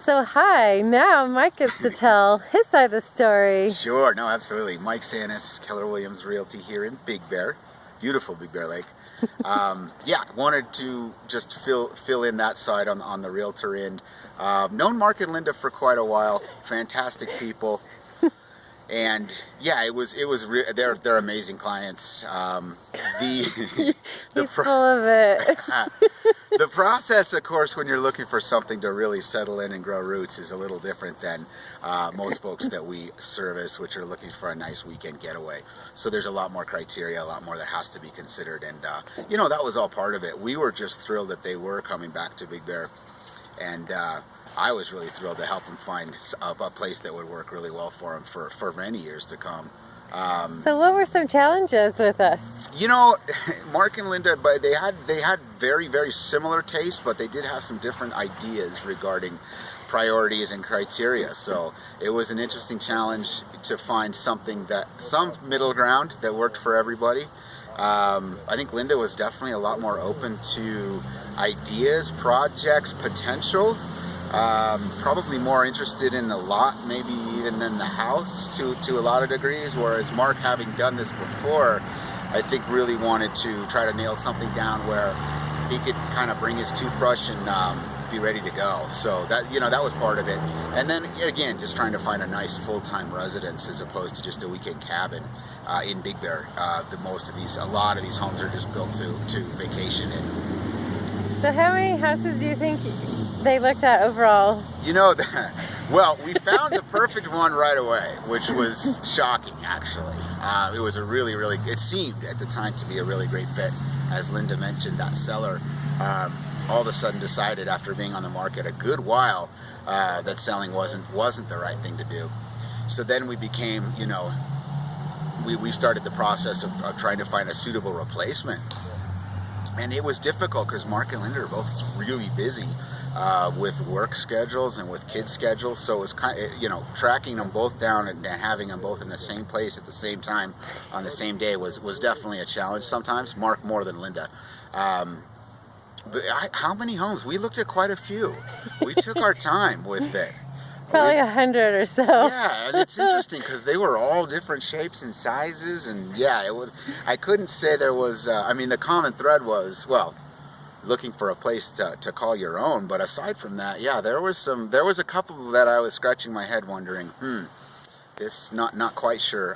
So hi, now Mike gets to tell his side of the story. Sure, no, absolutely. Mike Sanis, Keller Williams Realty here in Big Bear, beautiful Big Bear Lake. Yeah, wanted to just fill in that side on the realtor end. Known Mark and Linda for quite a while, fantastic people. And yeah, they're amazing clients. He's full of it. The process, of course, when you're looking for something to really settle in and grow roots is a little different than most folks that we service, which are looking for a nice weekend getaway. So there's a lot more criteria, a lot more that has to be considered. And you know, that was all part of it. We were just thrilled that they were coming back to Big Bear. And I was really thrilled to help them find a place that would work really well for them for many years to come. So what were some challenges with us? You know, Mark and Linda, but they had very similar tastes, but they did have some different ideas regarding priorities and criteria. So it was an interesting challenge to find some middle ground that worked for everybody. I think Linda was definitely a lot more open to ideas, projects, potential. Probably more interested in the lot maybe even than the house to a lot of degrees, whereas Mark, having done this before, I think really wanted to try to nail something down where he could kind of bring his toothbrush and be ready to go. So that, you know, that was part of it. And then again, just trying to find a nice full-time residence as opposed to just a weekend cabin in Big Bear. A lot of these homes are just built to vacation in. So how many houses do you think they looked at overall? You know, well, we found the perfect one right away, which was shocking, actually. It was it seemed at the time to be a really great fit. As Linda mentioned, that seller all of a sudden decided, after being on the market a good while, that selling wasn't the right thing to do. So then we became, you know, we started the process of trying to find a suitable replacement. And it was difficult because Mark and Linda are both really busy with work schedules and with kids schedules. So it was kind of, you know, tracking them both down and having them both in the same place at the same time on the same day was definitely a challenge sometimes. Mark more than Linda. But how many homes? We looked at quite a few. We took our time with it. Probably 100 or so. Yeah, and it's interesting because they were all different shapes and sizes, and yeah, I couldn't say there was. I mean, the common thread was, well, looking for a place to call your own. But aside from that, yeah, there was a couple that I was scratching my head, wondering, this not quite sure.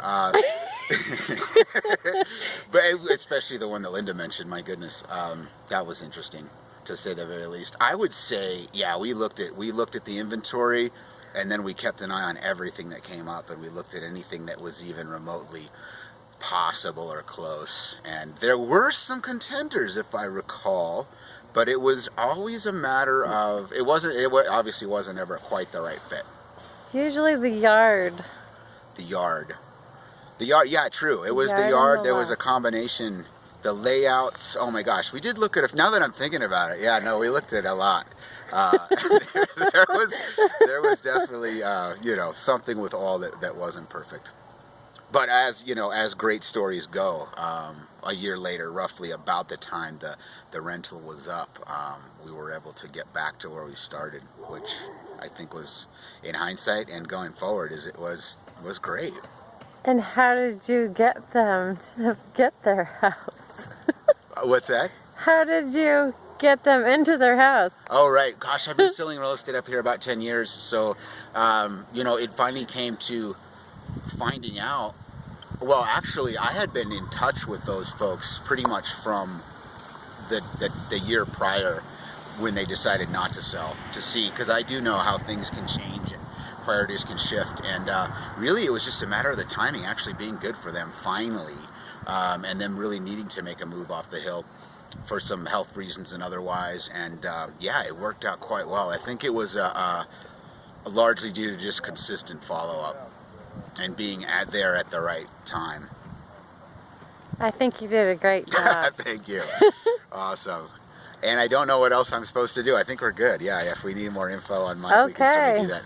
But especially the one that Linda mentioned. My goodness, that was interesting, to say the very least. I would say, yeah, we looked at the inventory. And then we kept an eye on everything that came up, and we looked at anything that was even remotely possible or close. And there were some contenders, if I recall, but it was always a matter of, it obviously wasn't ever quite the right fit. Usually the yard. The yard, yeah, true. It was the yard. There was a combination. The layouts, oh my gosh, we did look at it. Now that I'm thinking about it, yeah, no, we looked at it a lot. There was definitely, you know, something with all that wasn't perfect. But as you know, as great stories go, a year later, roughly about the time the rental was up, we were able to get back to where we started, which I think was, in hindsight and going forward, was great. And how did you get them to get their house? What's that? How did you get them into their house? Oh, right. Gosh, I've been selling real estate up here about 10 years. So, you know, it finally came to finding out. Well, actually, I had been in touch with those folks pretty much from the year prior, when they decided not to sell, to see, because I do know how things can change and priorities can shift. And really, it was just a matter of the timing actually being good for them finally, and them really needing to make a move off the hill for some health reasons and otherwise. And yeah, it worked out quite well. I think it was largely due to just consistent follow-up and being there at the right time. I think you did a great job. Thank you. Awesome. And I don't know what else I'm supposed to do. I think we're good. Yeah, if we need more info on Mike, we can certainly do that.